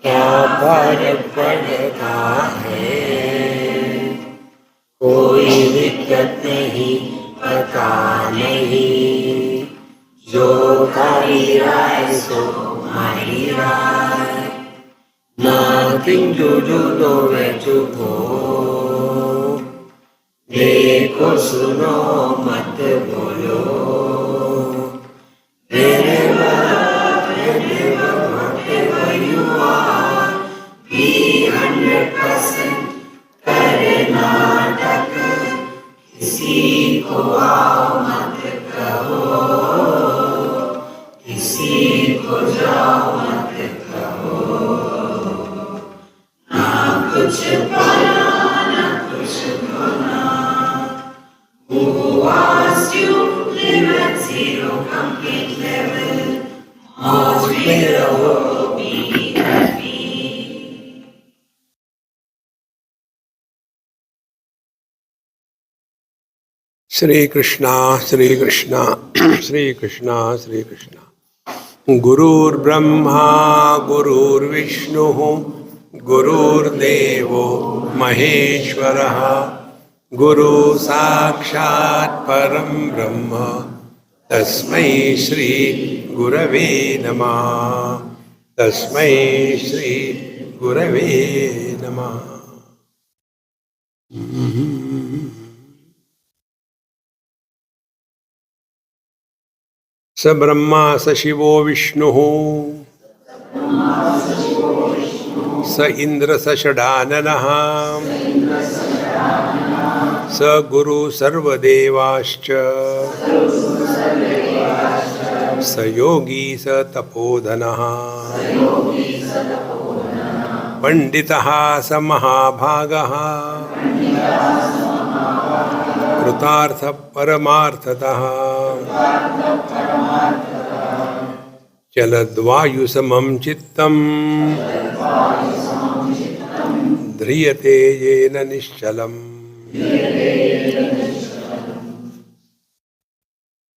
क्या फर्क पड़ता है, कोई दिक्कत नहीं, पता नहीं, जो तारी राय सो हमारी राय, nothing to do, nowhere to go, देखो सुनो मत बोलो, whatever you are, be 100% Karnataka, किसी को आओ मत कहो, किसी को जाओ मत कहो, ना कुछ पाना ना कुछ खोना, who asked you live at zero complete level, मौज में रहो, be happy. श्री कृष्णा श्री कृष्णा श्री कृष्णा श्री कृष्णा। गुरुर्ब्रह्मा गुरुर्विष्णु गुरुर्देवो महेश्वरः, गुरु साक्षात् परं ब्रह्म, तस्मै श्री गुरवे नमः, तस्मै श्री गुरवे नमः। स ब्रह्मा स शिवो विष्णुः, स इंद्र स षडाननः, स गुरु सर्वदेवाश्च, स योगी स तपोधनः, पंडितः स महाभागः, कृतार्थ परमार्थतः, चलद्वायु समं चित्तम्, ध्रियते येन निश्चलम्।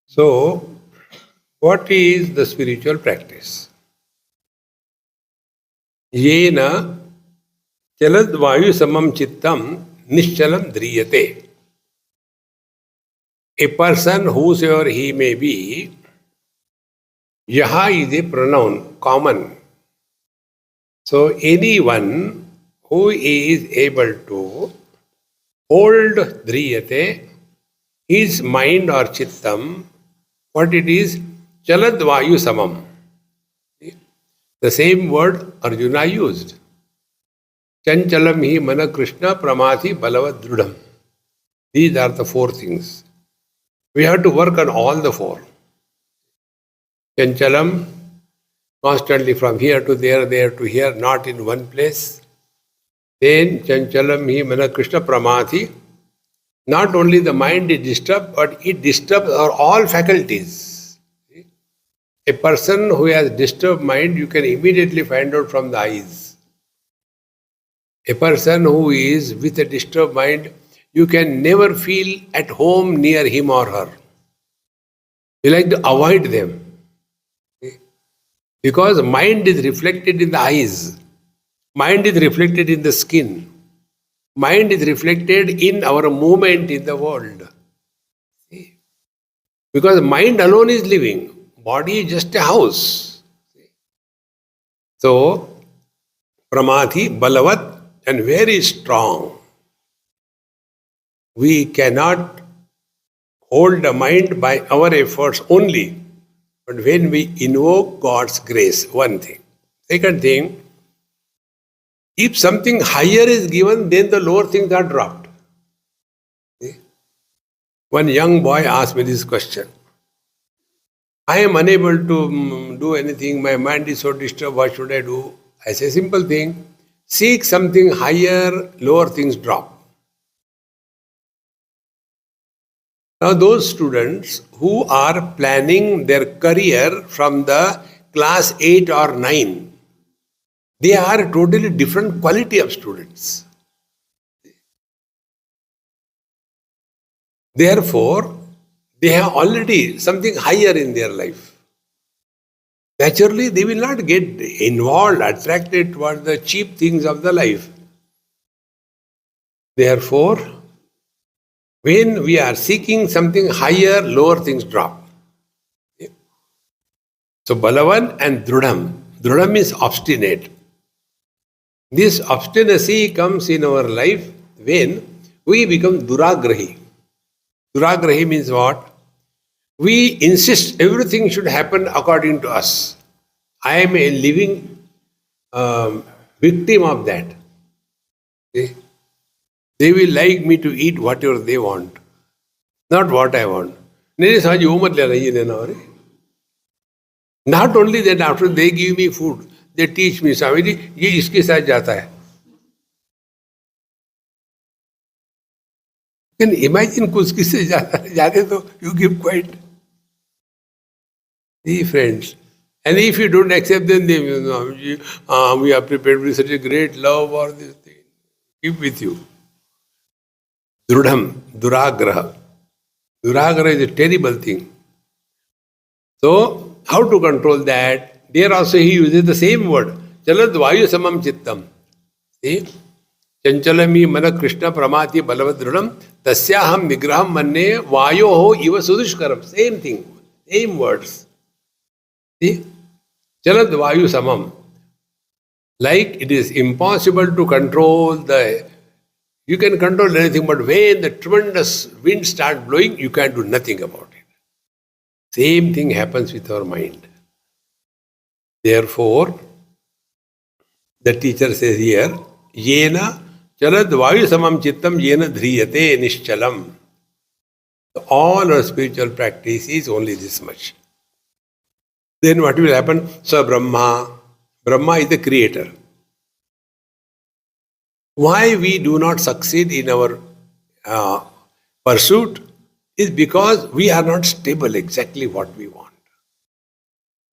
So, what is the spiritual practice? Yena chaladvayu samam chittam nishchalam dhriyate. A person, whosoever he may be, yaha is a pronoun, common. So anyone who is able to hold dhriyate, his mind or chittam, what it is, chaladvayu samam. The same word Arjuna used. Chanchalam hi mana Krishna pramati balavat drudam. These are the four things. We have to work on all the four. Chanchalam, constantly from here to there, there to here, not in one place. Then chanchalam hi mana Krishna pramati. Not only the mind is disturbed, but it disturbs our all faculties. A person who has disturbed mind, you can immediately find out from the eyes. A person who is with a disturbed mind, you can never feel at home near him or her. You like to avoid them. Because mind is reflected in the eyes. Mind is reflected in the skin. Mind is reflected in our movement in the world. Because mind alone is living. Body is just a house. So, Pramati, Balavat, and very strong. We cannot hold the mind by our efforts only. But when we invoke God's grace, one thing. Second thing, if something higher is given, then the lower things are dropped. One young boy asked me this question. I am unable to do anything, my mind is so disturbed, what should I do? I say simple thing, seek something higher, lower things drop. Now those students who are planning their career from the class 8 or 9, they are a totally different quality of students. Therefore, they have already something higher in their life. naturally they will not get involved, attracted towards the cheap things of the life. Therefore, when we are seeking something higher, lower things drop. So Balavan and Drudham. Drudham is obstinate. This obstinacy comes in our life when we become Duragrahi. Duragrahi means what? We insist everything should happen according to us. I am a living victim of that. Okay? They will like me to eat whatever they want, not what I want. Not only that, after they give me food, they teach me, Swamiji, ये इसके साथ जाता है. You can imagine कुछ किससे जाते तो you give quite. See, friends. And if you don't accept them, they will know, we are prepared with such a great love for this thing. Keep with you. Drudham, Duragraha. Duragraha is a terrible thing. So, how to control that? There also he uses the same word. Chalad vayu samam chittam. See? Chanchalami mana Krishna pramati balavat drudham tasyaham nigraham manne vayoho iva sudushkaram. Same thing. Same words. See? Chalad vayu samam. Like it is impossible to control the... You can control anything, but when the tremendous wind starts blowing, you can't do nothing about it. Same thing happens with our mind. Therefore, the teacher says here, Yena chalad vayu samam chittam yena dhriyate nishchalam. All our spiritual practice is only this much. Then what will happen? Sa Brahma. Brahma is the creator. Why we do not succeed in our pursuit is because we are not stable exactly what we want.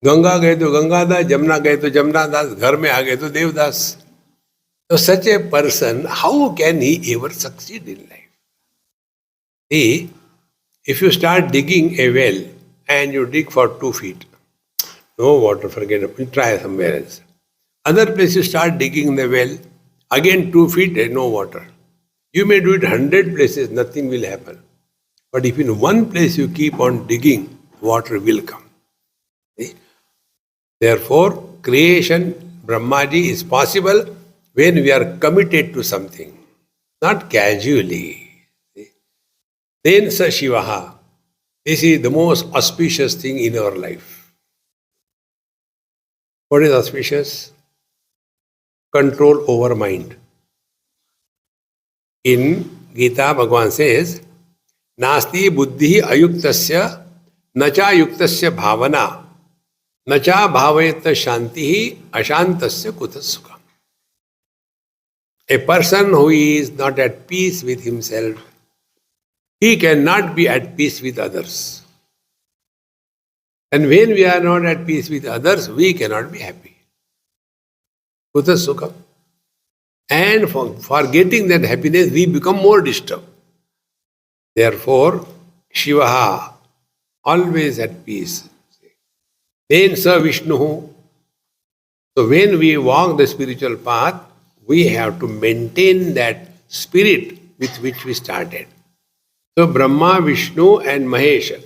Ganga gaye to Ganga Das, Jamna gaye to Jamna Das, ghar mein aa gaye to Dev Das. So such a person, how can he ever succeed in life? See, if you start digging a well and you dig for 2 feet, no water, forget it, you try somewhere else. Other place you start digging the well, again 2 feet, no water. You may do it 100 places, nothing will happen. But if in one place you keep on digging, water will come. See? Therefore, creation, Brahmaji, is possible when we are committed to something, not casually. See? Then Sa Shivaha. This is the most auspicious thing in our life. What is auspicious? Control over mind. In Gita, Bhagavan says, Nasti buddhi ayuktasya nacha yuktasya bhavana nacha bhavayata shantihi ashantasya kutasukha. A person who is not at peace with himself, he cannot be at peace with others. And when we are not at peace with others, we cannot be happy. Kutasukha. And for getting that happiness, we become more disturbed. Therefore, Shivaha, always at peace. Then Sa Vishnu. So when we walk the spiritual path, we have to maintain that spirit with which we started. So Brahma, Vishnu and Mahesh.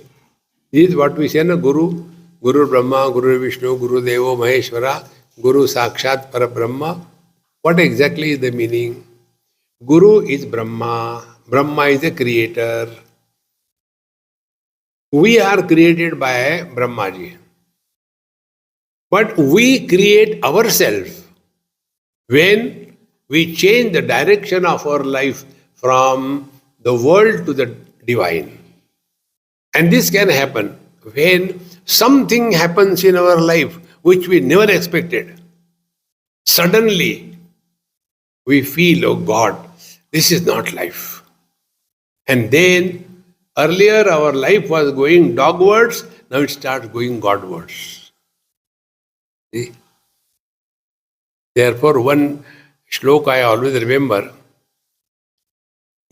This is what we say, na Guru. Guru Brahma, Guru Vishnu, Guru Devo, Maheshwara, Guru Sakshat Parabrahma. What exactly is the meaning? Guru is Brahma. Brahma is the creator. We are created by Brahmaji. But we create ourselves when we change the direction of our life from the world to the divine. And this can happen when something happens in our life which we never expected. Suddenly, we feel, oh God, this is not life. And then, earlier our life was going dogwards, now it starts going Godwards. See? Therefore, one shloka I always remember,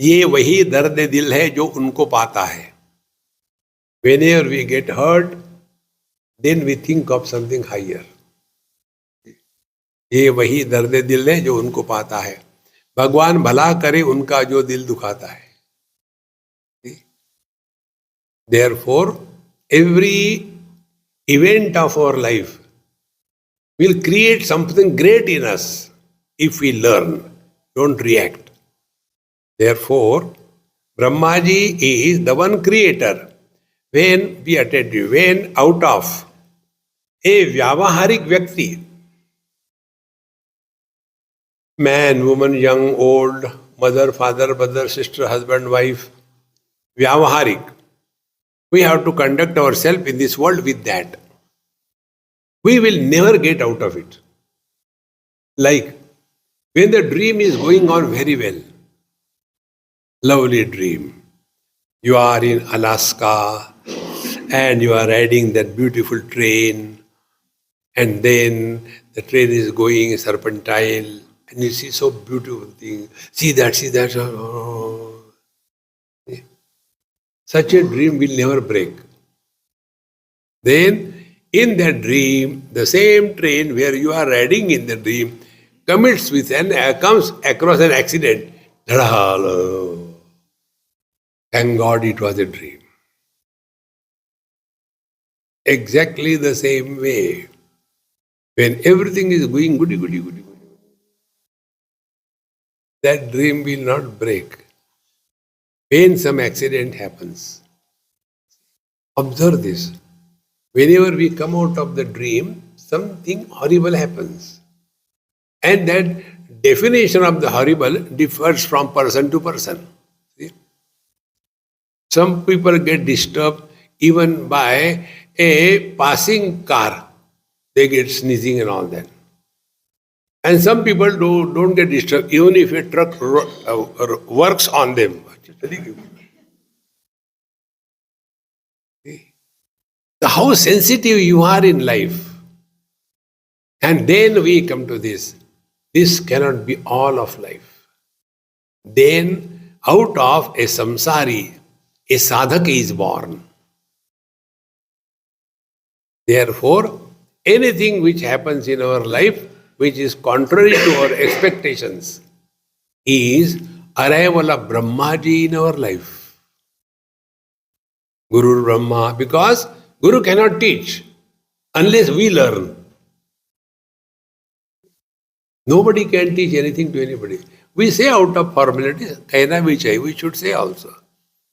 ये वही दर्द दिल है जो उनको पाता है. Whenever we get hurt, then we think of something higher. ये वही दर्द दिल है जो उनको पाता है, भगवान भला करे उनका जो दिल दुखाता है. Therefore, every event of our life will create something great in us if we learn, don't react. Therefore, Brahmaji is the one creator. When be attentive, when out of a vyavaharik vyakti, man, woman, young, old, mother, father, brother, sister, husband, wife, vyavaharik, we have to conduct ourselves in this world with that. We will never get out of it. Like when the dream is going on very well, lovely dream. You are in Alaska and you are riding that beautiful train, and then the train is going serpentine and you see so beautiful thing. See that, see that. Oh. Such a dream will never break. Then, in that dream, the same train where you are riding in the dream comes across an accident. Thank God it was a dream. Exactly the same way. When everything is going goody, goody, goody, goody, that dream will not break. When some accident happens, observe this. Whenever we come out of the dream, something horrible happens. And that definition of the horrible differs from person to person. See? Some people get disturbed even by a passing car. They get sneezing and all that. And some people don't get disturbed even if a truck works on them. How sensitive you are in life. And then we come to this. This cannot be all of life. Then out of a samsari, a sadhaka is born. Therefore, anything which happens in our life which is contrary to our expectations is arrival of Brahmaji in our life. Guru Brahma, because Guru cannot teach unless we learn. Nobody can teach anything to anybody. We say out of formality, Kaina Vichai, we should say also.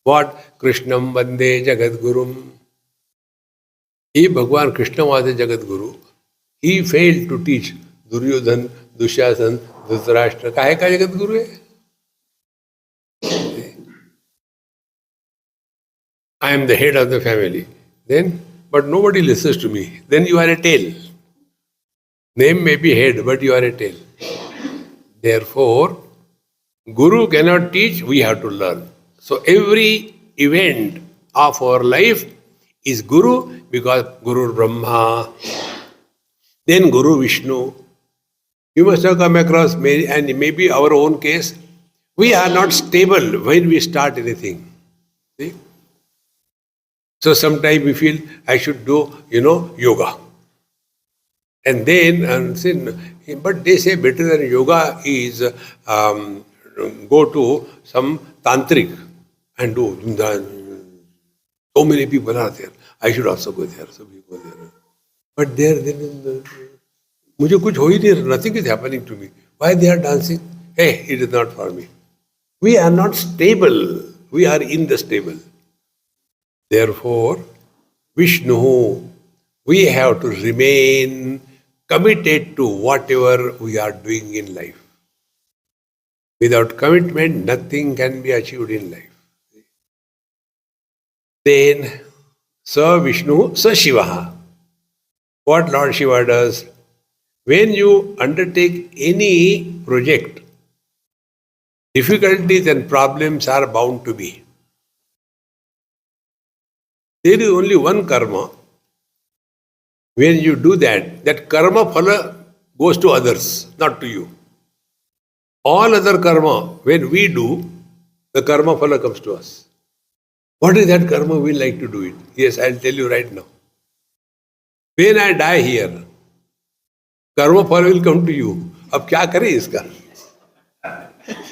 What? Krishnam Vande Jagat Gurum. If Bhagwan Krishna was a Jagat Guru, he failed to teach Duryodhan, Dushasan, Dhritarashtra. Kahe ka Jagat Guru hai? I am the head of the family. Then, but nobody listens to me. Then you are a tail. Name may be head, but you are a tail. Therefore, Guru cannot teach, we have to learn. So every event of our life is Guru, because Guru Brahma, then Guru Vishnu. You must have come across, and maybe our own case, we are not stable when we start anything. See? So sometimes we feel I should do, yoga. And then, but they say better than yoga is go to some tantric and do. So many people are there. I should also go there. So we go there. But there, then, मुझे कुछ हो ही नहीं, nothing is happening to me. Why they are dancing? Hey, it is not for me. We are not stable. We are in the stable. Therefore, Vishnu, we have to remain committed to whatever we are doing in life. Without commitment, nothing can be achieved in life. Then, Sa Vishnu, Sa Shiva. What Lord Shiva does? When you undertake any project, difficulties and problems are bound to be. There is only one karma. When you do that karma phala goes to others, not to you. All other karma, when we do, the karma phala comes to us. What is that karma? We like to do it. Yes, I'll tell you right now. When I die here, karma fall will come to you. अब क्या करें इसका?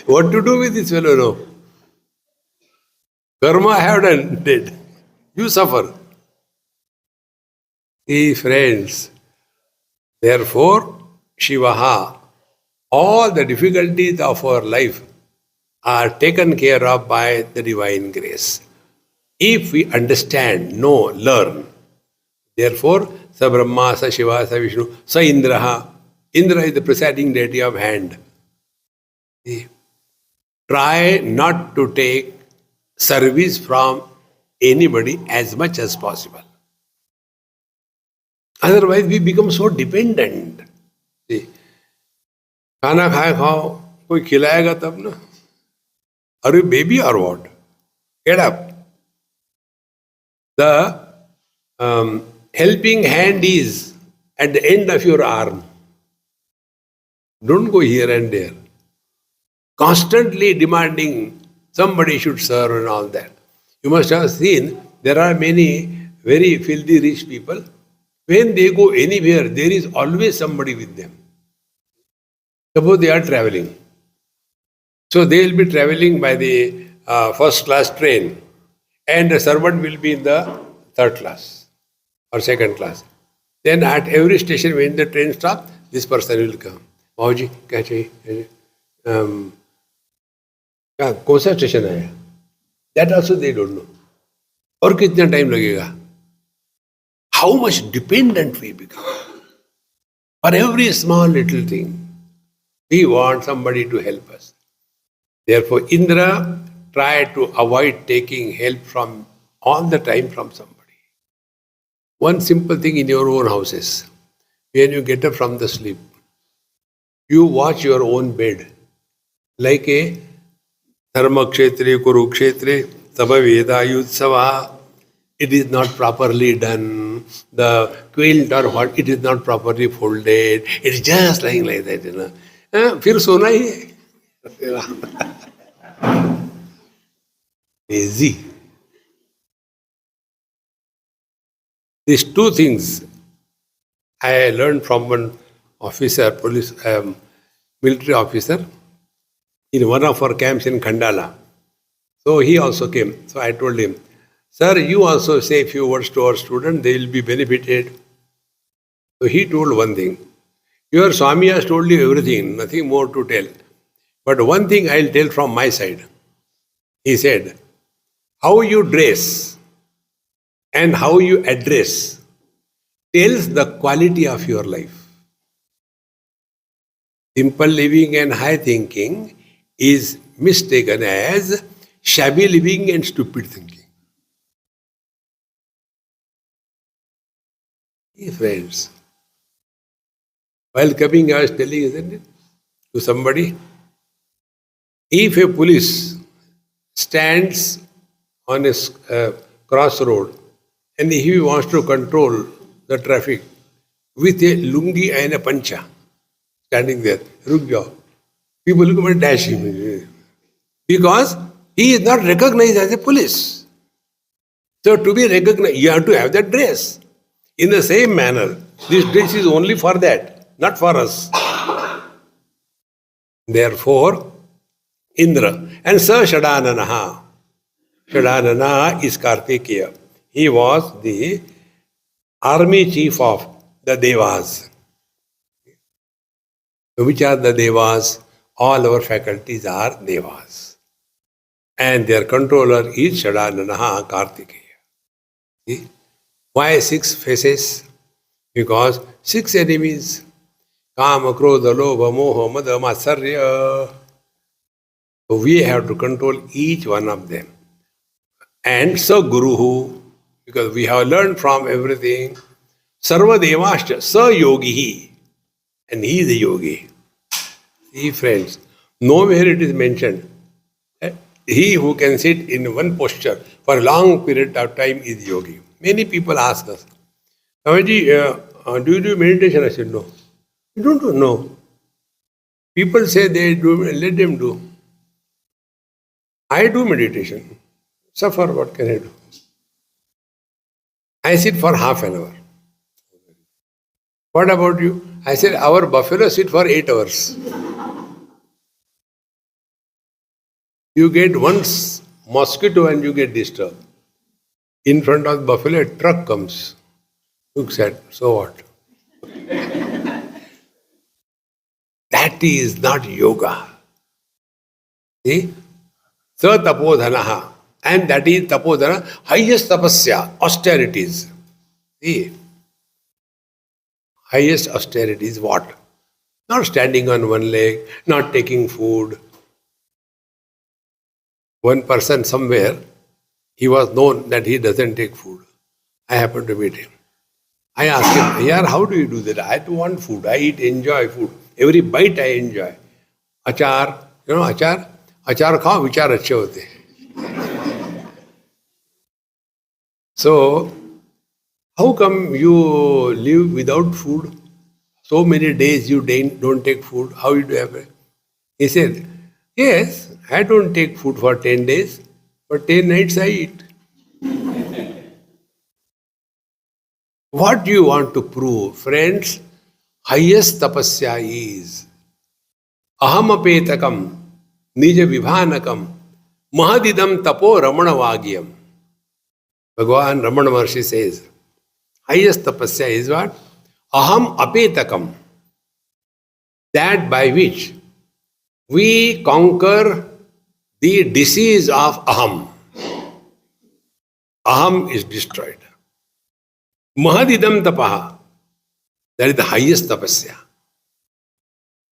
What to do with this fellow? No. Karma I have done, dead. You suffer. See, friends, therefore, Shivaha, all the difficulties of our life are taken care of by the divine grace. If we understand, know, learn, therefore, Sa Brahma, Sa Shiva, Sa Vishnu, Sa Indraha. Indra is the presiding deity of hand. See? Try not to take service from anybody as much as possible. Otherwise, we become so dependent. See, खाना खाए खाओ कोई खिलाएगा तब ना. Are you baby or what? Get up. The helping hand is at the end of your arm. Don't go here and there. Constantly demanding somebody should serve and all that. You must have seen there are many very filthy rich people. When they go anywhere, there is always somebody with them. Suppose they are traveling. So they will be traveling by the first class train, and the servant will be in the third class or second class. Then at every station when the train stops, this person will come. Mauji, क्या चाहिए? कौन सा station है? That also they don't know. और कितना time लगेगा? How much dependent we become. For every small little thing, we want somebody to help us. Therefore, Indra tried to avoid taking help from all the time from somebody. One simple thing in your own houses. When you get up from the sleep, you watch your own bed like a Dharmakshetre, Kurukshetre, Samaveda, Yutsava. It is not properly done. The quilt or what, it is not properly folded. It is just lying like that, you know. फिर सोना ही है. Easy. These two things I learned from one officer, police, military officer, in one of our camps in Khandala. So he also came. So I told him, sir, you also say a few words to our students, they will be benefited. So he told one thing. Your Swami has told you everything, nothing more to tell. But one thing I'll tell from my side. He said, how you dress and how you address tells the quality of your life. Simple living and high thinking is mistaken as shabby living and stupid thinking. Hey friends, while coming I was telling, isn't it, to somebody, if a police stands on a crossroad and he wants to control the traffic with a lungi and a pancha, standing there, ruk jao. People look at dash him. Because he is not recognized as a police. So to be recognized, you have to have that dress. In the same manner, this dress is only for that, not for us. Therefore, Indra and Sir Shadananaha. Shadanana is Kartikeya. He was the army chief of the Devas. Which are the Devas? All our faculties are Devas. And their controller is Shadananaha Kartikeya. See? Why 6 faces? Because 6 enemies. Kama, Krodha, Lobha, Moha, Mada, Matsarya. So we have to control each one of them. And Sa Guruhu, because we have learned from everything. Sarva Devascha, Sa Yogihi. And he is a yogi. See friends, nowhere it is mentioned. He who can sit in one posture for a long period of time is yogi. Many people ask us, Swamiji, do you do meditation? I said, no. You don't do? No. People say they do, let them do. I do meditation. Suffer, what can I do? I sit for half an hour. What about you? I said, our buffalo sit for 8 hours. You get one mosquito and you get disturbed. In front of the buffalo, a truck comes. Looks at, so what? That is not yoga. See? Sa tapodhanaha. And that is tapodhana, highest tapasya, austerities. See? Highest austerity is what? Not standing on one leg, not taking food. One person somewhere, he was known that he doesn't take food. I happened to meet him. I asked him, "Yaar, how do you do that? I don't want food. I eat, enjoy food. Every bite I enjoy. Achar, you know achar? Achar khao, vichar achhe hote." So, how come you live without food? So many days you don't take food. How you do it? He said, "Yes, I don't take food for 10 days, but 10 nights I eat." What do you want to prove? Friends, highest tapasya is aham apetakam nija vibhanakam mahadidam tapo ramana vagyam. Bhagavan Ramana Maharshi says, highest tapasya is what? Aham apetakam. That by which we conquer the disease of aham. Aham is destroyed. Mahadidam tapaha. That is the highest tapasya.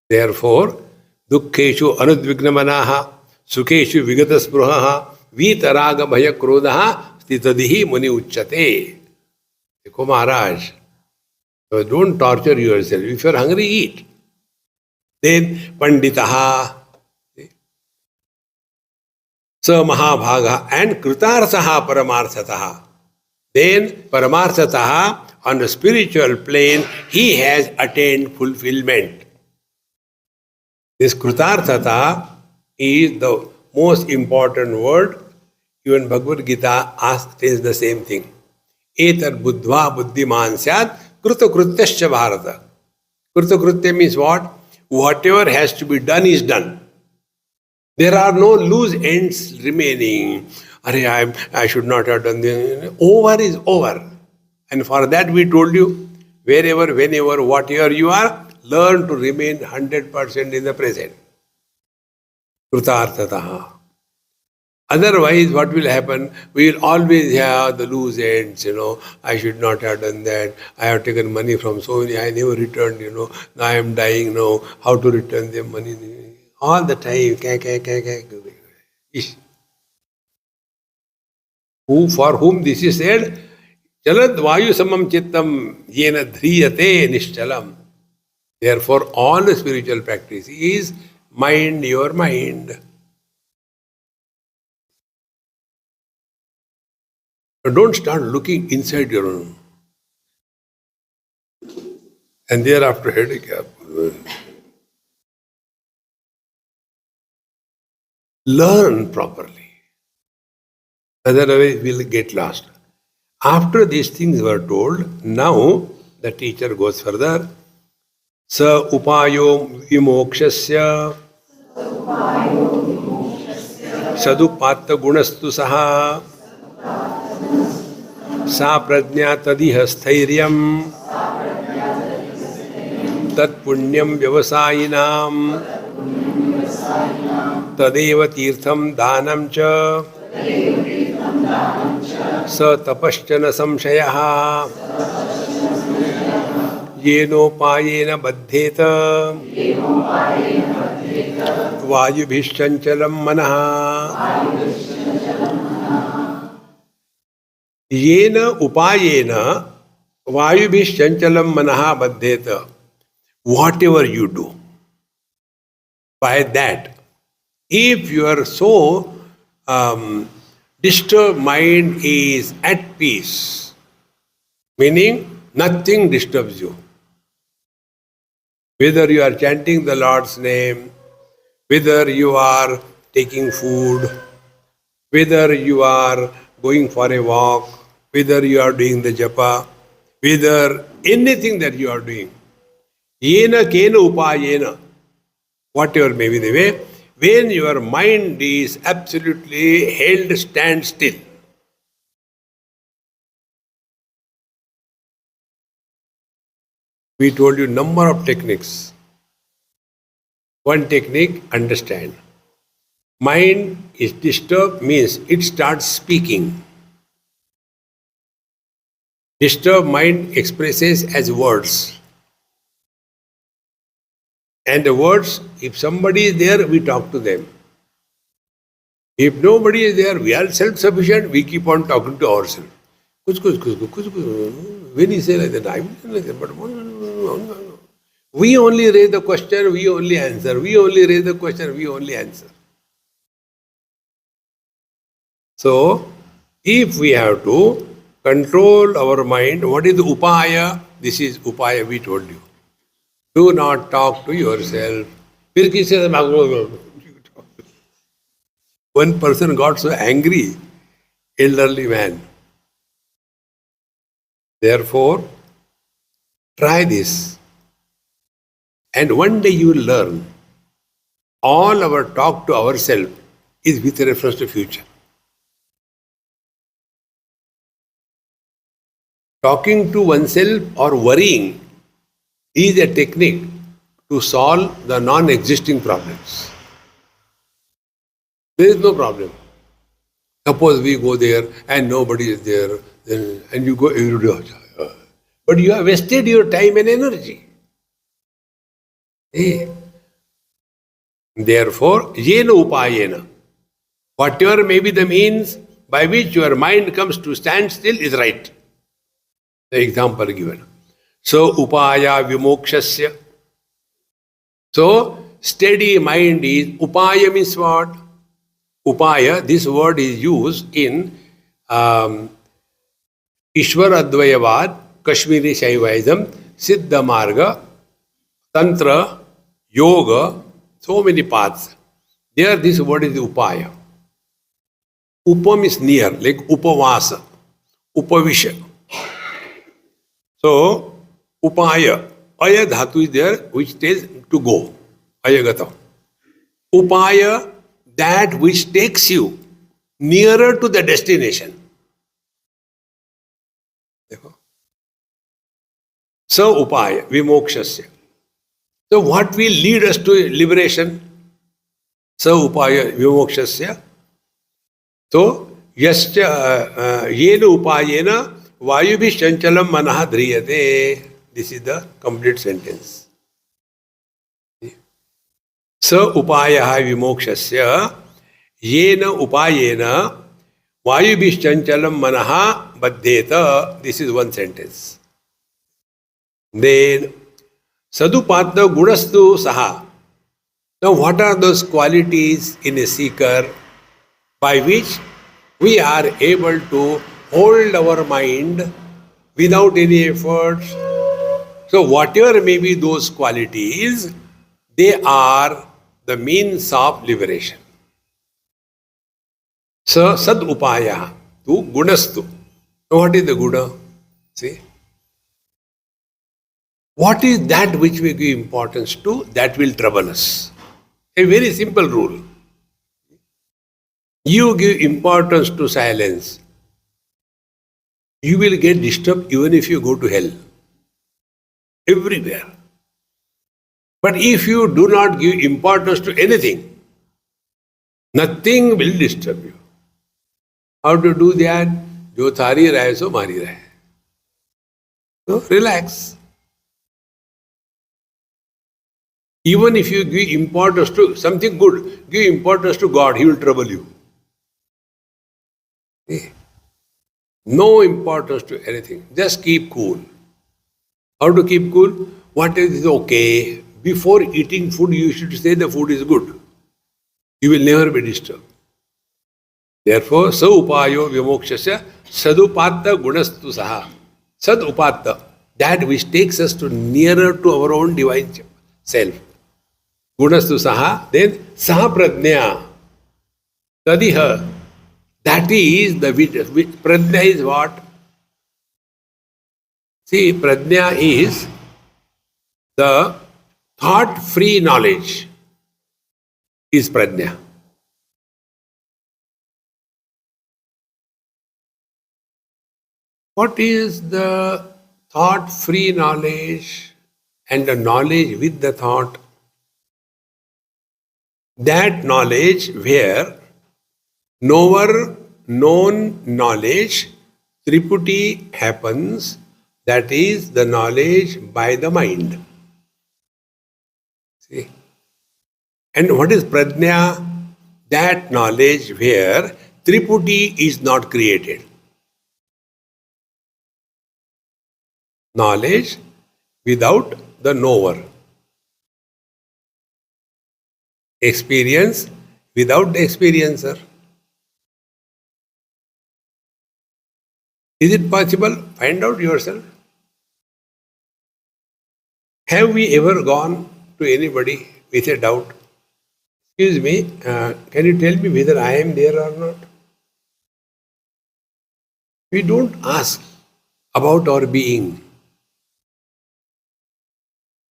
Therefore, dukkheshu anudvignamanaha, sukheshu vigataspruhaha, vitaraga bhaya krodhaha, stitadihi muni uchyate. Dekho Maharaj, so don't torture yourself. If you are hungry, eat. Then panditaha, sa mahabhaga, and kritarthaha paramarthataha. Then paramarthataha, on the spiritual plane, he has attained fulfillment. This kritarthata is the most important word. Even Bhagavad Gita says the same thing. Etar buddhva buddhiman syat krutokrutyascha bharata. Krutokritya means what? Whatever has to be done is done. There are no loose ends remaining. I should not have done this. Over is over. And for that we told you, wherever, whenever, whatever you are, learn to remain 100% in the present. Krutarthataha. Otherwise, what will happen? We will always have the loose ends, I should not have done that. I have taken money from so many, I never returned, now I am dying now. How to return the money? All the time. For whom this is said, Chalad vayu samam chittam yena dhriyate nishchalam. Therefore, all the spiritual practice is mind your mind. Don't start looking inside your own. And thereafter headache. Learn properly. Otherwise we'll get lost. After these things were told, now the teacher goes further. Sa upayo vimokshasya sadupatta gunastu saha sa prajna tadiha stairyam tat punyam vyavasayinam tadeva tirtham dhanam cha sa tapaschana samshayaha yenopayena baddheta vayubhishchanchalam manaha. Yena upayena vayubhishchanchalam manaha baddheta. Whatever you do, by that, if your so disturbed mind is at peace, meaning nothing disturbs you. Whether you are chanting the Lord's name, whether you are taking food, whether you are going for a walk, whether you are doing the japa, whether anything that you are doing. Yena kena upayena, whatever may be the way, when your mind is absolutely held standstill. We told you number of techniques. One technique, understand. Mind is disturbed means it starts speaking. Disturbed mind expresses as words. And the words, if somebody is there, we talk to them. If nobody is there, we are self-sufficient, we keep on talking to ourselves. When he say like that, I will say like that, but we only raise the question, we only answer. We only raise the question, we only answer. So, if we have to control our mind, what is the upaya? This is upaya we told you. Do not talk to yourself. One person got so angry, elderly man. Therefore, try this. And one day you will learn all our talk to ourselves is with reference to future. Talking to oneself or worrying is a technique to solve the non-existing problems. There is no problem. Suppose we go there and nobody is there, and you go every day. But you have wasted your time and energy. Therefore, yena upayena, whatever may be the means by which your mind comes to stand still is right. The example given. So, upaya vimokshasya. So, steady mind is, upaya means what? Upaya, this word is used in Ishwar Advayavad, Kashmiri Shaivaism, Siddha Marga, Tantra, Yoga, so many paths. There this word is upaya. Upam is near, like upavasa, upavisha. So, upaya, aya dhatu is there which tells to go, ayagata. Upaya, that which takes you nearer to the destination. So, upaya, vimokshasya. So, what will lead us to liberation? So, upaya, vimokshasya. So, yasya yena upayena vayubhi chanchalam manaha dhriyate. This is the complete sentence. So, upayaha vimokshasya yena upayena vayubhi chanchalam manaha baddheta. This is one sentence. Then, sadupatna gunastu saha. Now, what are those qualities in a seeker by which we are able to hold our mind without any efforts? So, whatever may be those qualities, they are the means of liberation. So, sad upaya tu gunastu. Now, what is the guna? See? What is that which we give importance to that will trouble us? A very simple rule. You give importance to silence, you will get disturbed even if you go to hell. Everywhere. But if you do not give importance to anything, nothing will disturb you. How to do that? Jo thari rahe so mari rahe. So relax. Even if you give importance to something good, give importance to God, He will trouble you. No importance to anything. Just keep cool. How to keep cool? What is okay? Before eating food, you should say the food is good. You will never be disturbed. Therefore, sa upayo vimokshasya sadupatta gunastu saha. Sad upatta, that which takes us to nearer to our own divine self. Gunastu saha, then saha pradnya. Tadiha. That is the prajna is what? See, prajna is the thought-free knowledge is prajna. What is the thought-free knowledge and the knowledge with the thought? That knowledge where knower, known knowledge, triputi happens, that is the knowledge by the mind. See? And what is prajna? That knowledge where triputi is not created. Knowledge without the knower. Experience without the experiencer. Is it possible? Find out yourself. Have we ever gone to anybody with a doubt? Excuse me, can you tell me whether I am there or not? We don't ask about our being.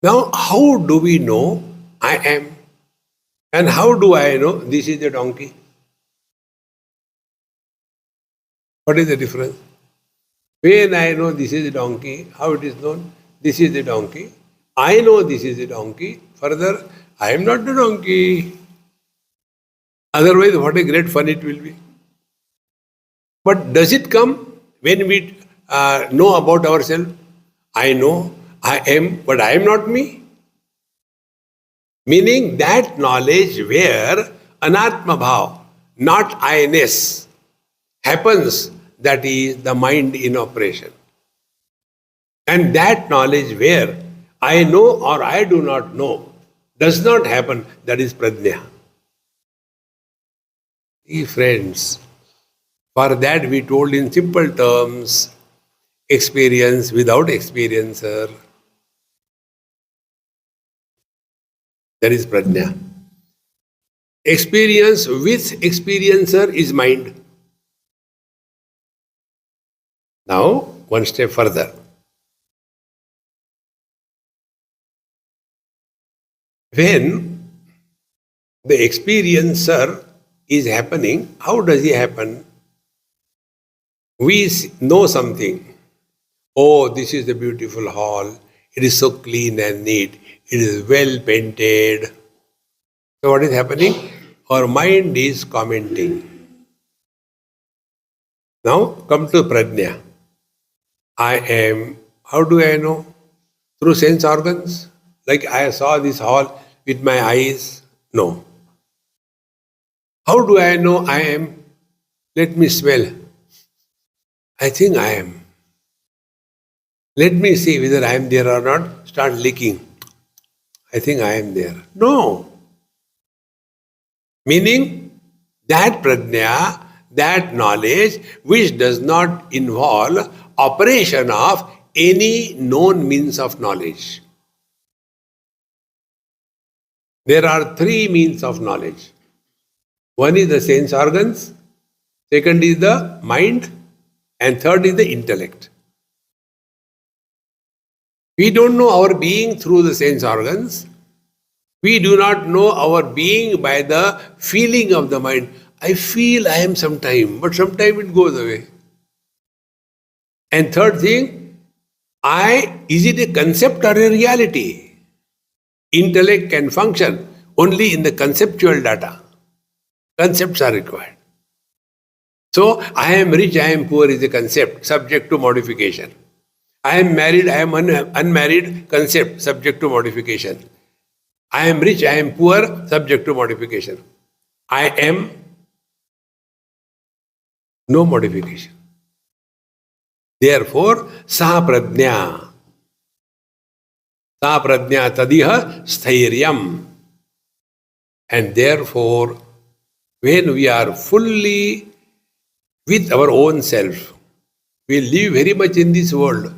Now, how do we know I am? And how do I know this is a donkey? What is the difference? When I know this is a donkey, how it is known? This is a donkey. I know this is a donkey. Further, I am not the donkey. Otherwise, what a great fun it will be. But does it come when we know about ourselves? I know, I am, but I am not me. Meaning that knowledge where anatma bhav, not I-ness, happens, that is the mind in operation. And that knowledge where I know or I do not know does not happen, that is prajna. Friends, for that we told in simple terms, experience without experiencer. That is prajna. Experience with experiencer is mind. Now, one step further. When the experiencer is happening, how does he happen? We know something. Oh, this is a beautiful hall. It is so clean and neat. It is well painted. So what is happening? Our mind is commenting. Now come to prajna. I am. How do I know? Through sense organs? Like I saw this hall with my eyes? No. How do I know I am? Let me smell. I think I am. Let me see whether I am there or not. Start licking. I think I am there. No. Meaning that prajna, that knowledge which does not involve operation of any known means of knowledge. There are three means of knowledge. One is the sense organs, second is the mind, and third is the intellect. We don't know our being through the sense organs. We do not know our being by the feeling of the mind. I feel I am sometime, but sometime it goes away. And third thing, is it a concept or a reality? Intellect can function only in the conceptual data. Concepts are required. So, I am rich, I am poor is a concept subject to modification. I am married, I am unmarried, concept subject to modification. I am rich, I am poor, subject to modification. I am, no modification. Therefore, sa prajna tadiha sthairyam. And therefore, when we are fully with our own self, we live very much in this world,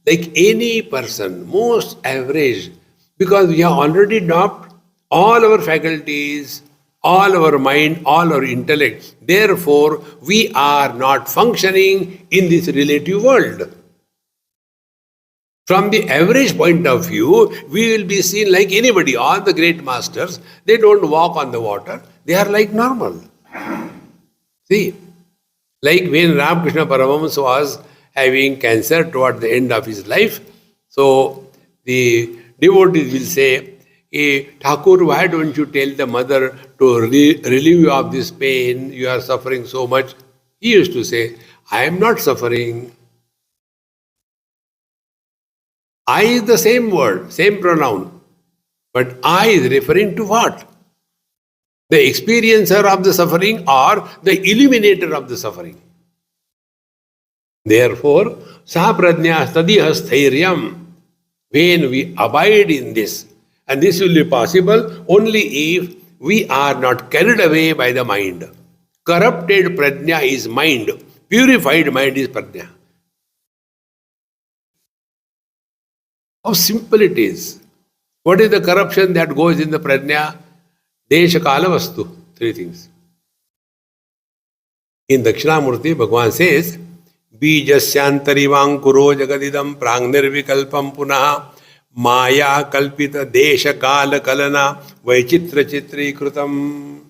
like any person, most average, because we have already dropped all our faculties, all our mind, all our intellect. Therefore, we are not functioning in this relative world. From the average point of view, we will be seen like anybody. All the great masters, they don't walk on the water. They are like normal. See, like when Ramakrishna Paramahamsa was having cancer toward the end of his life, so the devotees will say, hey, Thakur, why don't you tell the mother to relieve you of this pain? You are suffering so much. He used to say, I am not suffering. I is the same word, same pronoun. But I is referring to what? The experiencer of the suffering or the illuminator of the suffering. Therefore, saprajna stadiha stairyam, when we abide in this, and this will be possible only if we are not carried away by the mind. Corrupted prajna is mind, purified mind is prajna. How simple it is. What is the corruption that goes in the prajna? Desha kala vastu. Three things. In Dakshinamurti, Bhagavan says, Bijasyantarivangkuro jagadidam prangnirvikalpam punaha maya kalpita desha kala kalana vaichitra chitri krutam.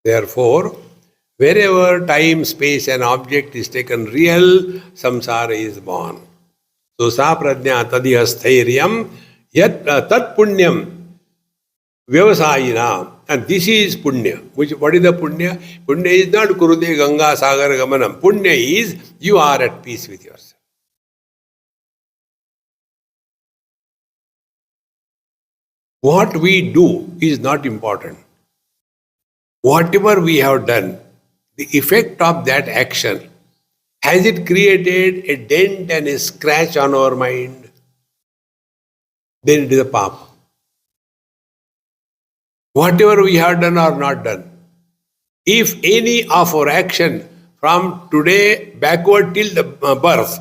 Therefore, wherever time, space and object is taken real, samsara is born. So, sa prajna tadiha stairyam yat tat punyam vyavasayina. And this is punya. What is the punya? Punya is not kurude ganga sagar gamanam. Punya is you are at peace with yourself. What we do is not important. Whatever we have done, the effect of that action, has it created a dent and a scratch on our mind? Then it is a papa. Whatever we have done or not done, if any of our action from today backward till the birth,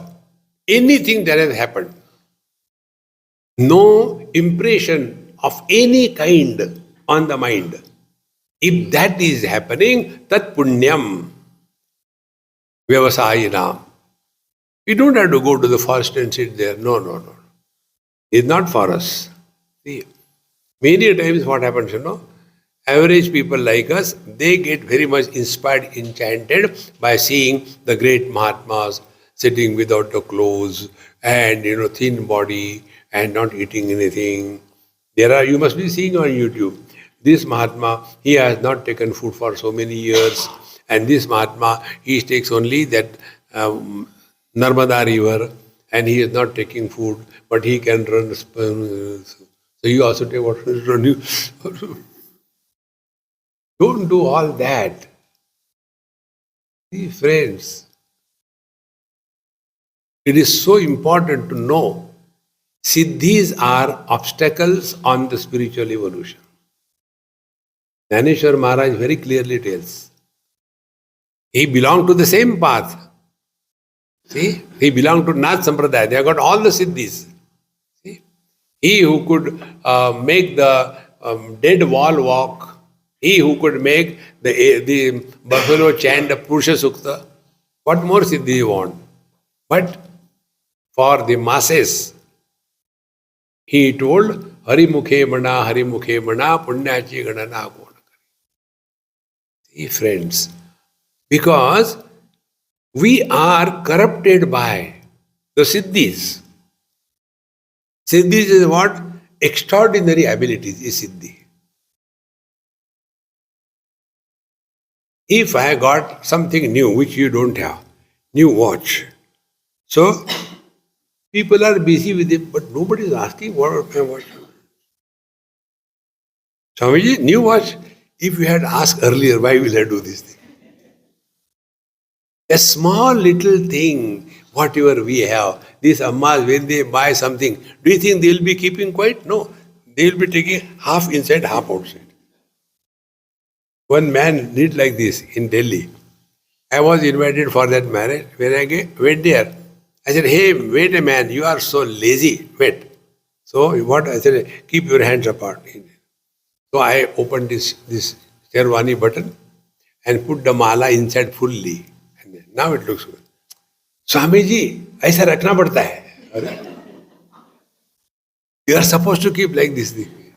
anything that has happened, no impression of any kind on the mind, if that is happening, tat punyam vyavasayina. We don't have to go to the forest and sit there. No. It's not for us. See, many times what happens, average people like us, they get very much inspired, enchanted by seeing the great Mahatmas sitting without the clothes and, thin body and not eating anything. You must be seeing on YouTube, this Mahatma, he has not taken food for so many years, and this Mahatma, he takes only that Narmada river, and he is not taking food, but he can run. So you also take what is running. Don't do all that. See, friends, it is so important to know siddhis are obstacles on the spiritual evolution. Dhaneshwar Maharaj very clearly tells. He belonged to the same path. See, he belonged to Nath Sampradaya. They have got all the siddhis. See, he who could make the dead wall walk, he who could make the buffalo chant the Purusha Sukta, what more siddhi you want? But for the masses, he told, Hari Mukhe Mana, Punyachi Ganana Kona. See, friends, because we are corrupted by the siddhis. Siddhis is what? Extraordinary abilities is siddhi. If I got something new which you don't have, new watch, so people are busy with it, but nobody is asking what my watch. Swamiji, new watch. If you had asked earlier, why will I do this thing? A small little thing, whatever we have, these ammas, when they buy something, do you think they will be keeping quiet? No. They will be taking half inside, half outside. One man did like this in Delhi. I was invited for that marriage. When I went there, I said, hey, wait a man, you are so lazy. Wait. So what? I said, keep your hands apart. So I opened this Sherwani button and put the mala inside fully. And now it looks good. Swamiji, aisa rakhna padta hai. You are supposed to keep like this thing.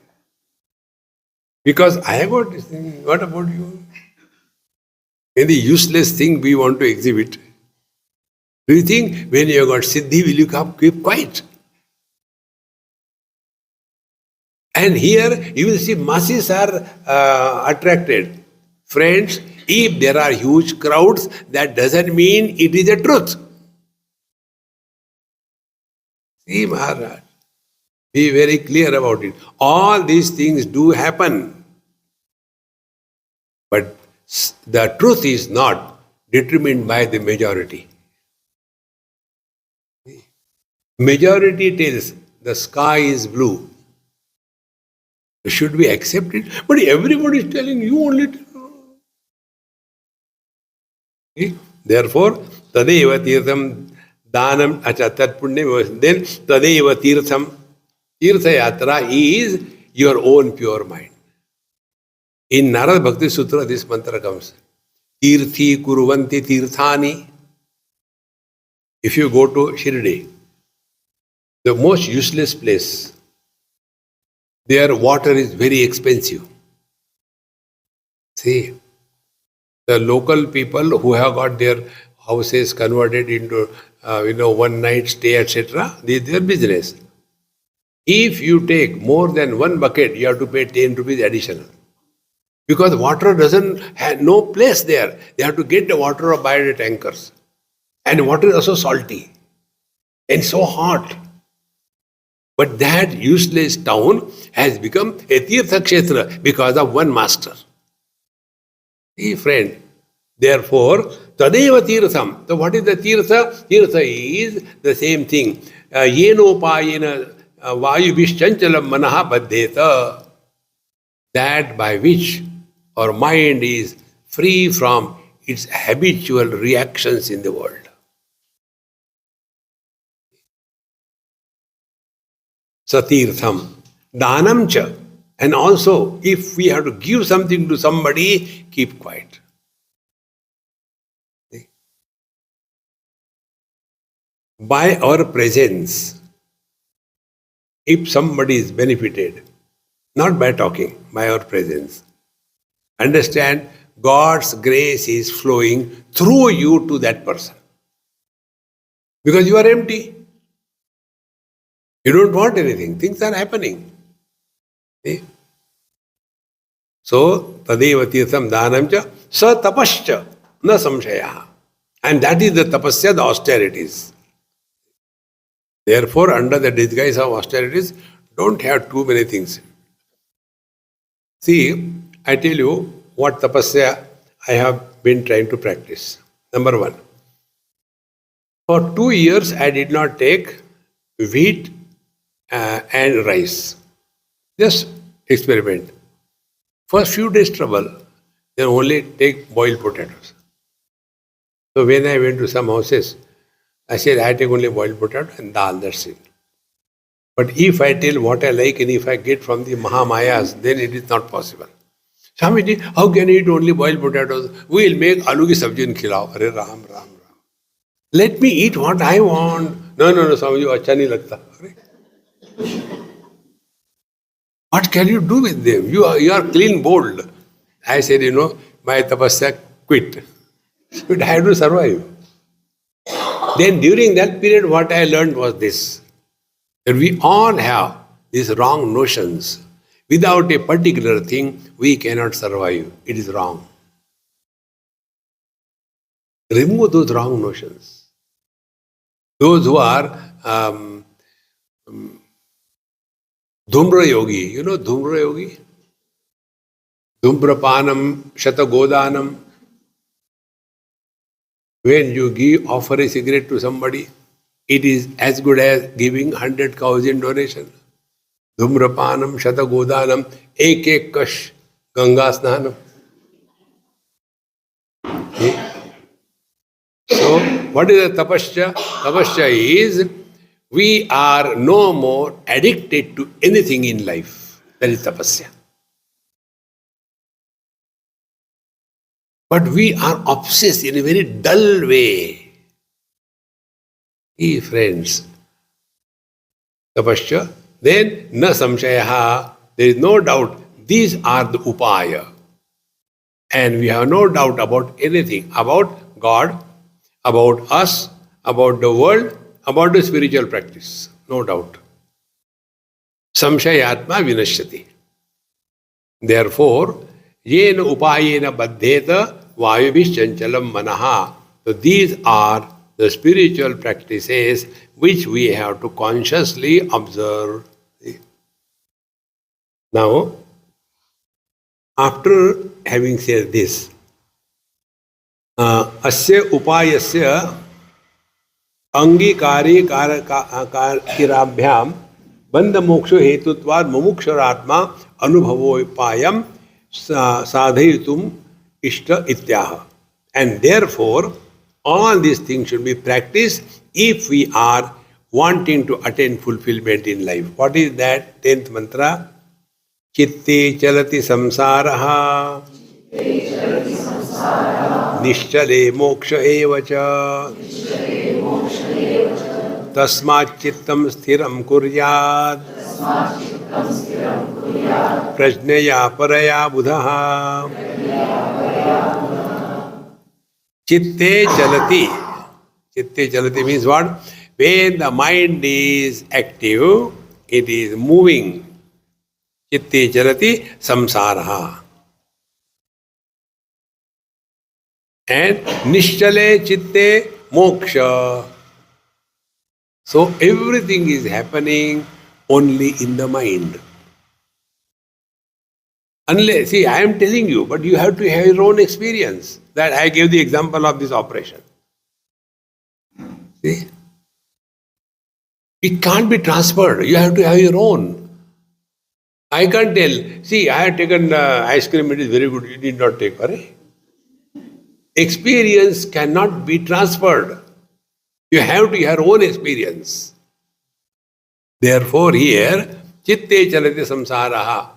Because I have got this thing. What about you? Any useless thing we want to exhibit. Do you think when you have got Siddhi, will you keep quiet? And here you will see masses are attracted. Friends, if there are huge crowds, that doesn't mean it is a truth. See, Maharaj, be very clear about it. All these things do happen. But the truth is not determined by the majority. Majority tells the sky is blue. Should we accept it? But everybody is telling you only. Therefore, tadeva tirtham danam achatat punyam. Then tadeva tirtham. Tirtha yatra is your own pure mind. In Narad Bhakti Sutra, this mantra comes. Tirthi kuruvanti tirthani. If you go to Shirdi, the most useless place, their water is very expensive. See, the local people who have got their houses converted into, one night stay, etc., this is their business. If you take more than one bucket, you have to pay 10 rupees additional. Because water doesn't have no place there. They have to get the water by the tankers. And water is also salty and so hot. But that useless town has become a Tirtha Kshetra because of one master. See, friend, therefore, Tadeva Tirtham. So what is the Tirtha? Tirtha is the same thing. Yenopayena Vayubhishchanchalam Manaha Baddheta. That by which our mind is free from its habitual reactions in the world. Satirtham, Danam cha. And also, if we have to give something to somebody, keep quiet. By our presence, if somebody is benefited, not by talking, by our presence, understand God's grace is flowing through you to that person. Because you are empty. You don't want anything. Things are happening. See? So, tadeva tirtham dhanam cha sa tapascha na samshaya. And that is the tapasya, the austerities. Therefore, under the disguise of austerities, don't have too many things. See, I tell you what tapasya I have been trying to practice. Number one, for 2 years I did not take wheat and rice. Just experiment. First few days trouble, then only take boiled potatoes. So when I went to some houses, I said I take only boiled potato and dal, that's it. But if I tell what I like and if I get from the Mahamayas, then it is not possible. Swamiji, how can you eat only boiled potatoes? We will make aloo ki sabji and khilao. Hare Ram, Ram, Ram. Let me eat what I want. No, Swamiji, acha nahi lagta. What can you do with them? You are clean bowled. I said, my tapasya quit. But I have to survive. Then during that period, what I learned was this. That we all have these wrong notions. Without a particular thing, we cannot survive. It is wrong. Remove those wrong notions. Those who are Dhumra yogi, you know Dhumra yogi? Dhumrapanam shatagodanam. When you offer a cigarette to somebody, it is as good as giving 100 cows in donation. Dhumrapanam shatagodanam ek kash ganga snanam. So, what is the tapasya? Tapasya is we are no more addicted to anything in life. That is tapasya. But we are obsessed in a very dull way. Hey friends, tapasya, then na samshayaha, there is no doubt. These are the upaya. And we have no doubt about anything, about God, about us, about the world, about the spiritual practice. No doubt. Samshayatma vinashyati. Therefore, yena upayena baddheta vayubhishchanchalam manaha. So these are the spiritual practices which we have to consciously observe. Now, after having said this, asya upayasya अंगीकारी किराभ्याम बंध मोक्ष हेतुत्वाद मुमुक्षरात्मा अनुभवोपायम साधयितुम इष्ट इत्याह. And therefore, all these things should be practiced if we are wanting to attain fulfillment in life. What is that? 10th mantra. Chitte chalati samsaraha nischale moksha evacha tasmat chittam sthiram kuryat prajnaya paraya buddha. Chitte chalati. Chitte chalati means what? When the mind is active, it is moving. Chitte chalati samsaraha. And nishchale chitte moksha. So everything is happening only in the mind. Unless, see, I am telling you, but you have to have your own experience. That I gave the example of this operation. See? It can't be transferred. You have to have your own. I can't tell. See, I have taken ice cream, it is very good. You need not take. Right? Experience cannot be transferred. You have to have your own experience. Therefore, here, chitte chalati samsaraha.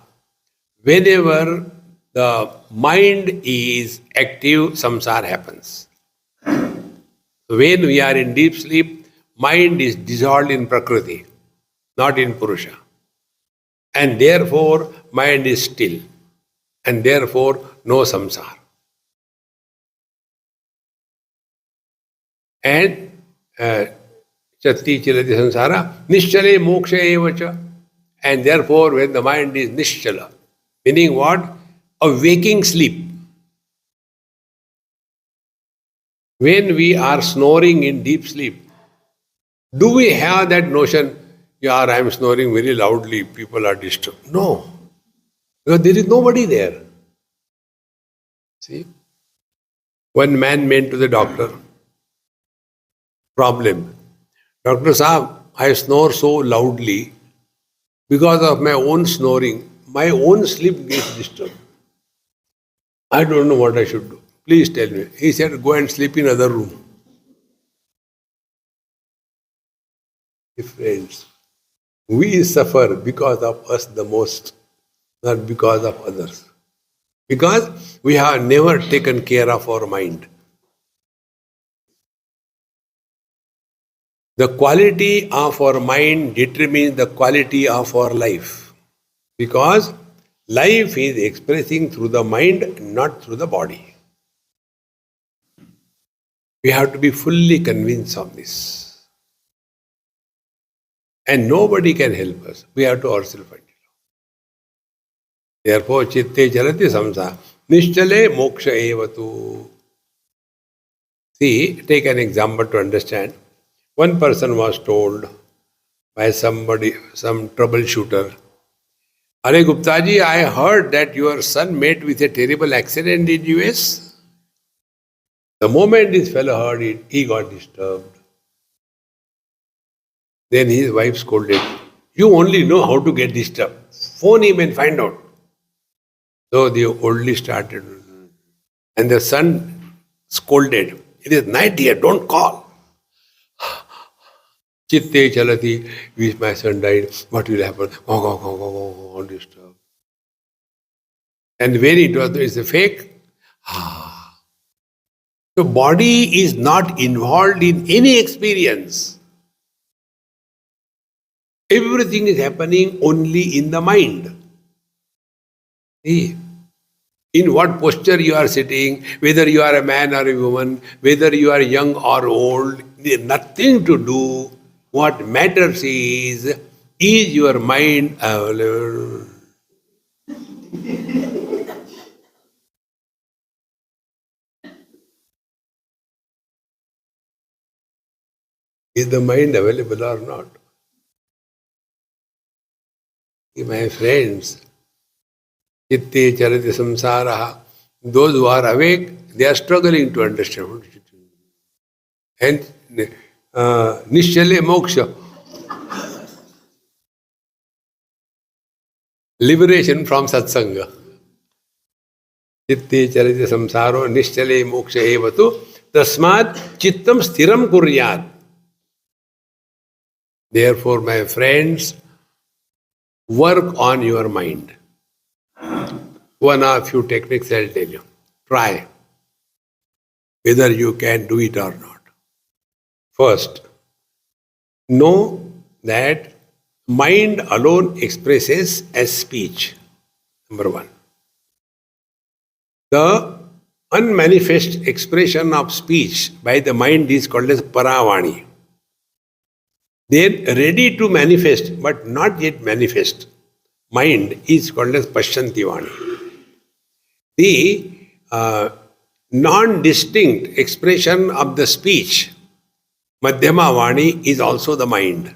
Whenever the mind is active, samsara happens. When we are in deep sleep, mind is dissolved in Prakriti, not in Purusha. And therefore, mind is still. And therefore, no samsara. And chatti chalati samsara, nischale moksha evacha. And therefore, when the mind is nischala, meaning what? A waking sleep. When we are snoring in deep sleep, do we have that notion, yeah, I am snoring very loudly, people are disturbed? No. Because there is nobody there. See? One man went to the doctor. Problem. Doctor Saab, I snore so loudly because of my own snoring. My own sleep gets disturbed. I don't know what I should do. Please tell me. He said, go and sleep in another room. Friends, we suffer because of us the most, not because of others. Because we have never taken care of our mind. The quality of our mind determines the quality of our life. Because life is expressing through the mind, not through the body. We have to be fully convinced of this. And nobody can help us. We have to ourselves find it. Therefore, chitte chalati samsa, nischale moksha evatu. See, take an example to understand. One person was told by somebody, some troubleshooter, Are Guptaji, I heard that your son met with a terrible accident in US. The moment this fellow heard it, he got disturbed. Then his wife scolded, You only know how to get disturbed. Phone him and find out. So they only started. And the son scolded, It is night here, don't call. Chitte chalati, if my son died, what will happen? Go, disturbed. And when it was, it's a fake. The body is not involved in any experience. Everything is happening only in the mind. See, in what posture you are sitting, whether you are a man or a woman, whether you are young or old, nothing to do. What matters is your mind available? Is the mind available or not? My friends, chitte charati samsaraha, those who are awake, they are struggling to understand. And nishchale moksha, liberation from satsanga. Chitte charati samsaro nishchale moksha evatu tasmad chittam sthiram kuryat. Therefore, my friends, work on your mind. One or few techniques I'll tell you. Try whether you can do it or not. First, know that mind alone expresses as speech. Number one. The unmanifest expression of speech by the mind is called as paravani. Then ready to manifest but not yet manifest mind is called as pashyantivani. The non-distinct expression of the speech, madhyama vani, is also the mind.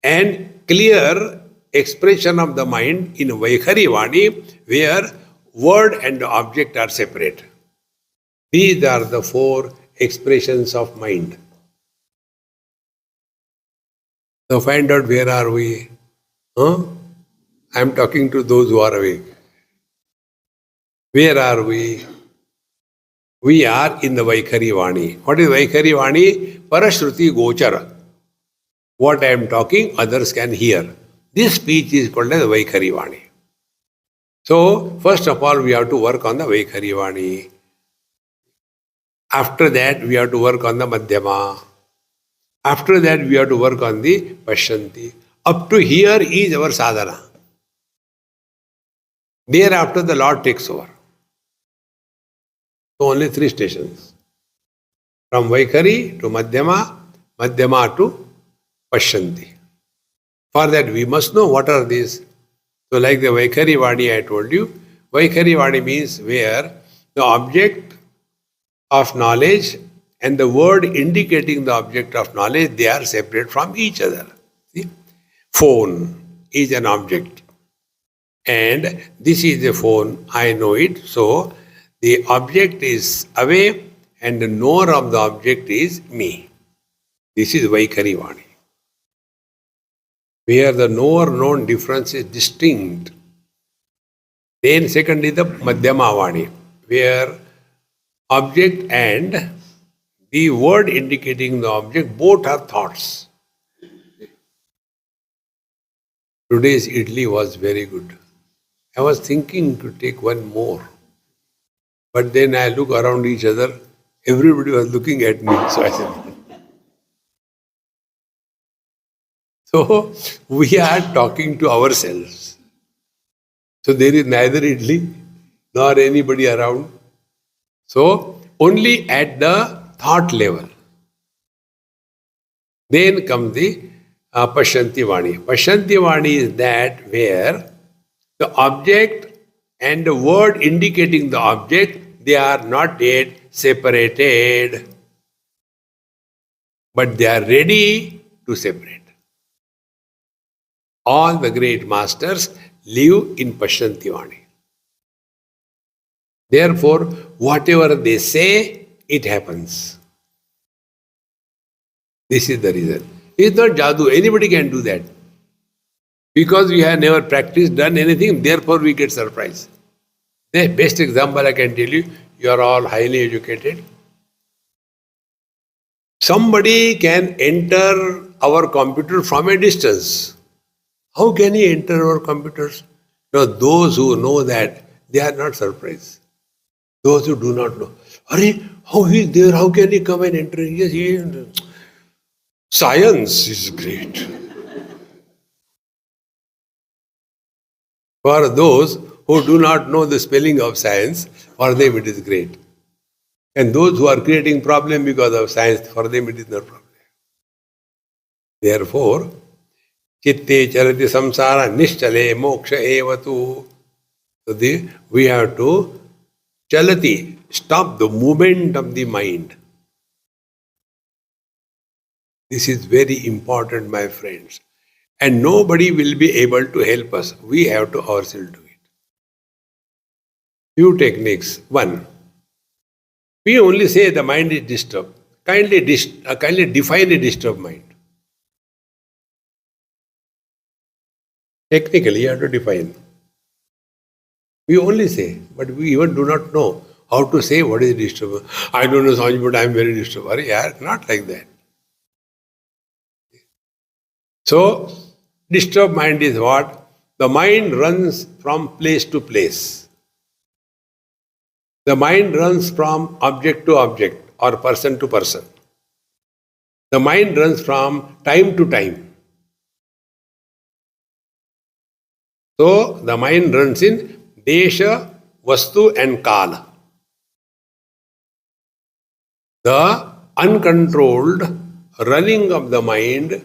And clear expression of the mind in vaikhari vani, where word and object are separate. These are the four expressions of mind. So find out where are we. I am talking to those who are awake. Where are we? We are in the Vaikhari Vani. What is Vaikhari Vani? Parashruti Gochara. What I am talking, others can hear. This speech is called as Vaikhari Vani. So, first of all, we have to work on the Vaikhari Vani. After that, we have to work on the Madhyama. After that, we have to work on the Pashyanti. Up to here is our sadhana. Thereafter, the Lord takes over. So only 3 stations. From Vaikhari to Madhyama, Madhyama to Pashyanti. For that, we must know what are these. So like the Vaikhari Vani I told you, Vaikhari Vani means where the object of knowledge and the word indicating the object of knowledge, they are separate from each other. See? Phone is an object. And this is a phone, I know it. So the object is away and the knower of the object is me. This is Vaikhari Vani. Where the knower-known difference is distinct. Then second is the Madhyama Vani, where object and the word indicating the object, both are thoughts. Today's idli was very good. I was thinking to take one more. But then I look around each other, everybody was looking at me. So I said, so we are talking to ourselves. So there is neither idli nor anybody around. So only at the thought level. Then comes the Pashyanti Vani. Pashyanti Vani is that where the object and the word indicating the object, they are not yet separated. But they are ready to separate. All the great masters live in Pashyanti Vani. Therefore, whatever they say, it happens. This is the reason. It's not jadoo. Anybody can do that. Because we have never practiced, done anything, therefore we get surprised. The best example I can tell you, you are all highly educated. Somebody can enter our computer from a distance. How can he enter our computers? Now, those who know that, they are not surprised. Those who do not know, how he is there? How can he come and enter? Yes, he is. Science is great. For those who do not know the spelling of science, for them it is great. And those who are creating problem because of science, for them it is not problem. Therefore, chitte charati samsara nishchale moksha evatu. So we have to chalati, stop the movement of the mind. This is very important, my friends. And nobody will be able to help us. We have to ourselves do it. Few techniques. One, we only say the mind is disturbed. Kindly define a disturbed mind. Technically, you have to define. We only say, but we even do not know how to say what is disturbed. I don't know, Swami, but I am very disturbed. Yeah, not like that. So, disturbed mind is what? The mind runs from place to place. The mind runs from object to object or person to person. The mind runs from time to time. So, the mind runs in Desha, Vastu and Kala. The uncontrolled running of the mind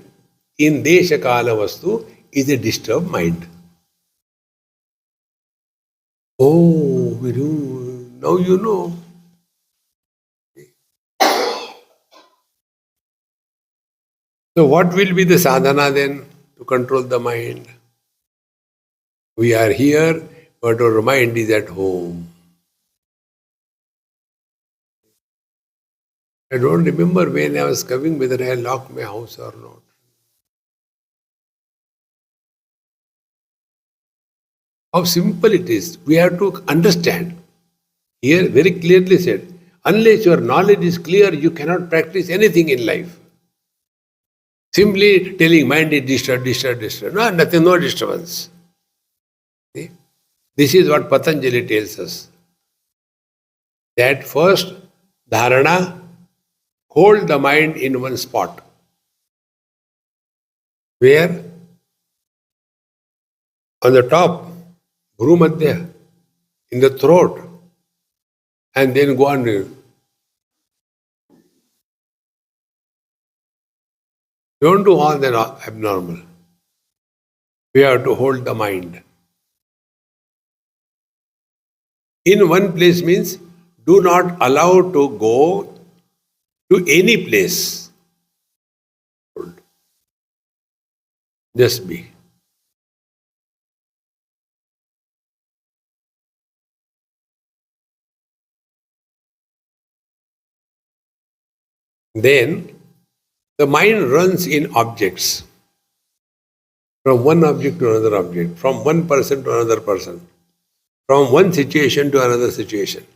in Desha, Kala, Vastu is a disturbed mind. Oh, now you know. So what will be the sadhana then to control the mind? We are here, but our mind is at home. I don't remember when I was coming whether I locked my house or not. How simple it is. We have to understand. Here very clearly said, unless your knowledge is clear, you cannot practice anything in life. Simply telling mind is disturbed. No, nothing, no disturbance. See? This is what Patanjali tells us. That first, dharana, hold the mind in one spot. Where? On the top, Bhrumadhya, in the throat, and then go on. Don't do all that abnormal. We have to hold the mind. In one place means do not allow to go to any place. Just be. Then the mind runs in objects. From one object to another object, from one person to another person, from one situation to another situation.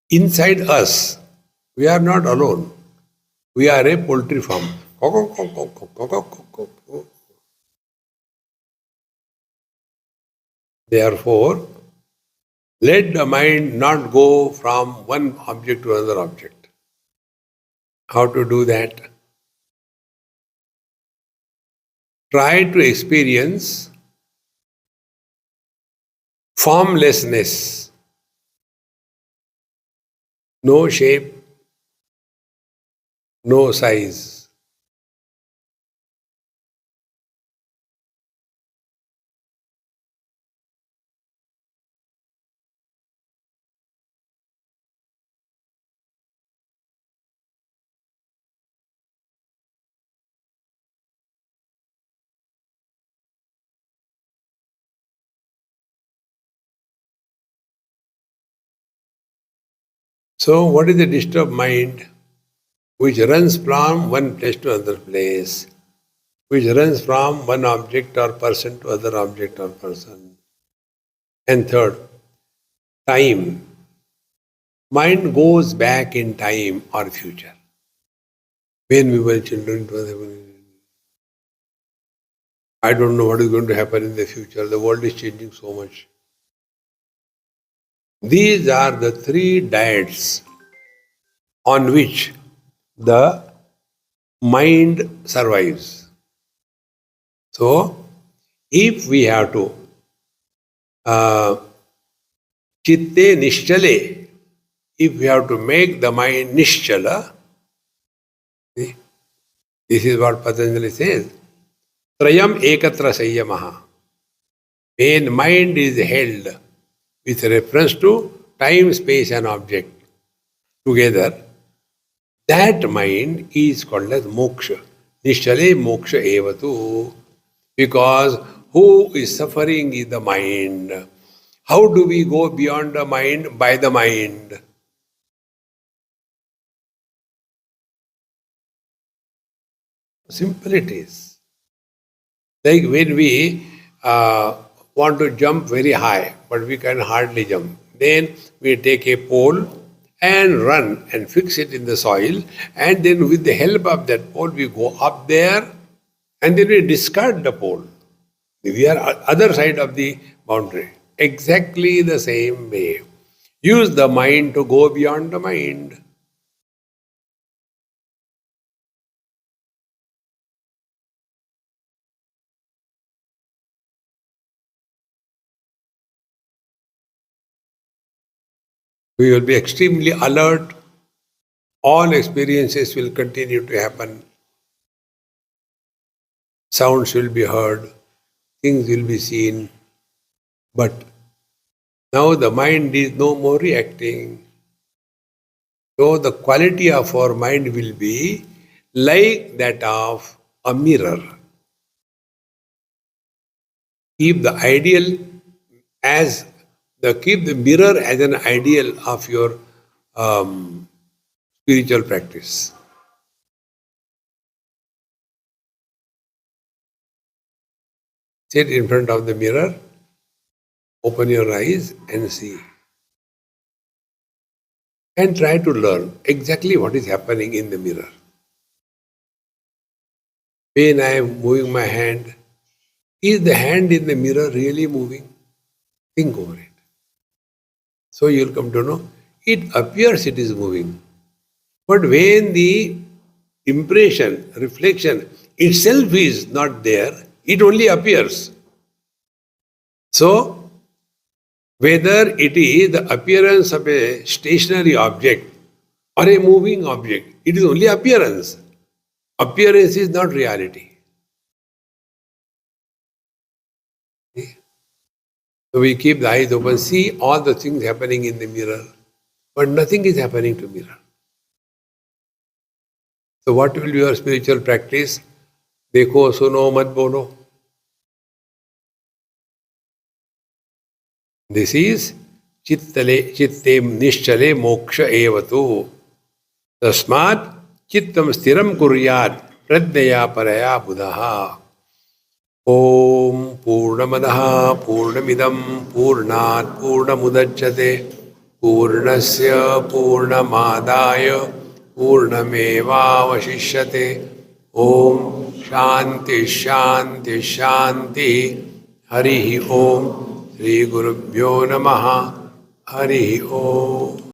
Inside us, we are not alone. We are a poultry farm. Therefore, let the mind not go from one object to another object. How to do that? Try to experience formlessness. No shape, no size. So, what is the disturbed mind? Which runs from one place to another place, which runs from one object or person to other object or person. And third, time. Mind goes back in time or future. When we were children, it was I don't know what is going to happen in the future. The world is changing so much. These are the three diets on which the mind survives. So, if we have to chitte nishchale. If we have to make the mind nishchala, see, this is what Patanjali says. Trayam ekatra sayyamaha. When mind is held with reference to time, space and object together, that mind is called as moksha. Nishchale moksha evatu. Because who is suffering is the mind. How do we go beyond the mind? By the mind. Simple it is. Like when we want to jump very high, but we can hardly jump. Then we take a pole and run and fix it in the soil, and then with the help of that pole we go up there, and then we discard the pole. We are other side of the boundary. Exactly the same way. Use the mind to go beyond the mind. We will be extremely alert. All experiences will continue to happen. Sounds will be heard. Things will be seen. But now the mind is no more reacting. So the quality of our mind will be like that of a mirror. Keep the ideal as keep the mirror as an ideal of your spiritual practice. Sit in front of the mirror, open your eyes and see. And try to learn exactly what is happening in the mirror. When I am moving my hand, is the hand in the mirror really moving? Think over it. So you will come to know, it appears it is moving. But when the impression, reflection itself is not there, it only appears. So, whether it is the appearance of a stationary object or a moving object, it is only appearance. Appearance is not reality. So we keep the eyes open, see all the things happening in the mirror, but nothing is happening to mirror. So what will be your spiritual practice? Dekho, suno, mat bolo. This is chittem nishchale moksha evatu. Tasmat chittam stiram kuryat pradya paraya buddha. Om Purnamadaha Purnamidam Purnat Purnamudachyate Purnasya Purnamadaya Purnamevavashishyate. Om Shanti Shanti Shanti. Harihi Om. Sri Gurubhyo Namaha. Harihi Om.